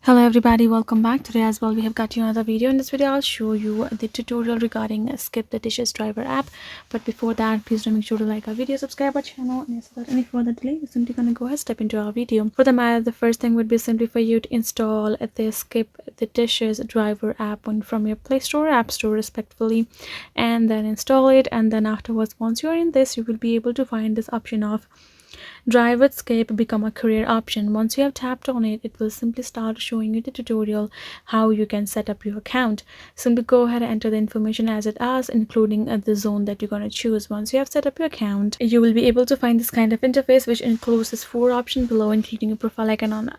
Hello everybody, welcome back. Today as well we have got you another video. In this video I'll show you the tutorial regarding Skip the Dishes driver app. But before that, please do make sure to like our video, subscribe our channel, and yes, without any further delay we're simply gonna go ahead step into our video. For the matter, the first thing would be simply for you to install the Skip the Dishes driver app from your Play Store or App Store respectively, and then install it. And then afterwards, once you're in this, you will be able to find this option of Drive with Skip become a career option. Once you have tapped on it, it will simply start showing you the tutorial how you can set up your account. Simply go ahead and enter the information as it asks, including the zone that you're going to choose. Once you have set up your account, you will be able to find this kind of interface, which includes this 4 options below, including a profile icon on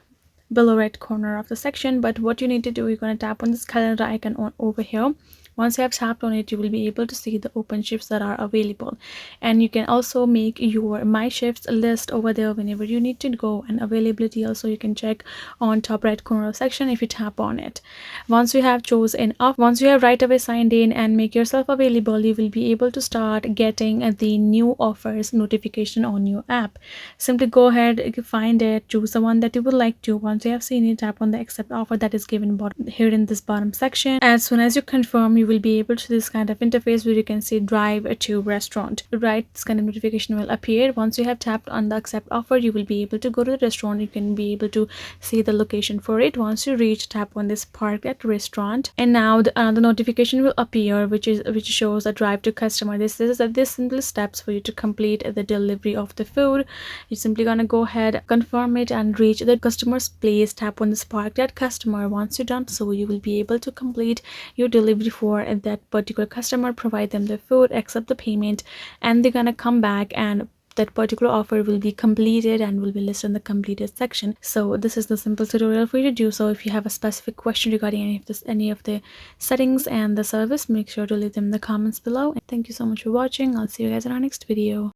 below right corner of the section. But what you need to do, you're going to tap on this calendar icon over here. Once you have tapped on it, you will be able to see the open shifts that are available, and you can also make your my shifts list over there whenever you need to go. And availability also you can check on top right corner section if you tap on it. Once you have chosen off, once you have right away signed in and make yourself available, you will be able to start getting the new offers notification on your app. Simply go ahead, find it, choose the one that you would like to. Once you have seen it, tap on the accept offer that is given here in this bottom section. As soon as you confirm, you will be able to this kind of interface where you can see drive to restaurant. Right, this kind of notification will appear. Once you have tapped on the accept offer, you will be able to go to the restaurant. You can be able to see the location for it. Once you reach, tap on this park at restaurant, and now the notification will appear, which shows a drive to customer. This simple steps for you to complete the delivery of the food. You're simply gonna go ahead, confirm it, and reach the customer's place. Tap on this park at customer. Once you're done so, you will be able to complete your delivery for that particular customer, provide them the food, accept the payment, and they're gonna come back and that particular offer will be completed and will be listed in the completed section. So this is the simple tutorial for you to do. So if you have a specific question regarding any of the settings and the service, make sure to leave them in the comments below. And thank you so much for watching. I'll see you guys in our next video.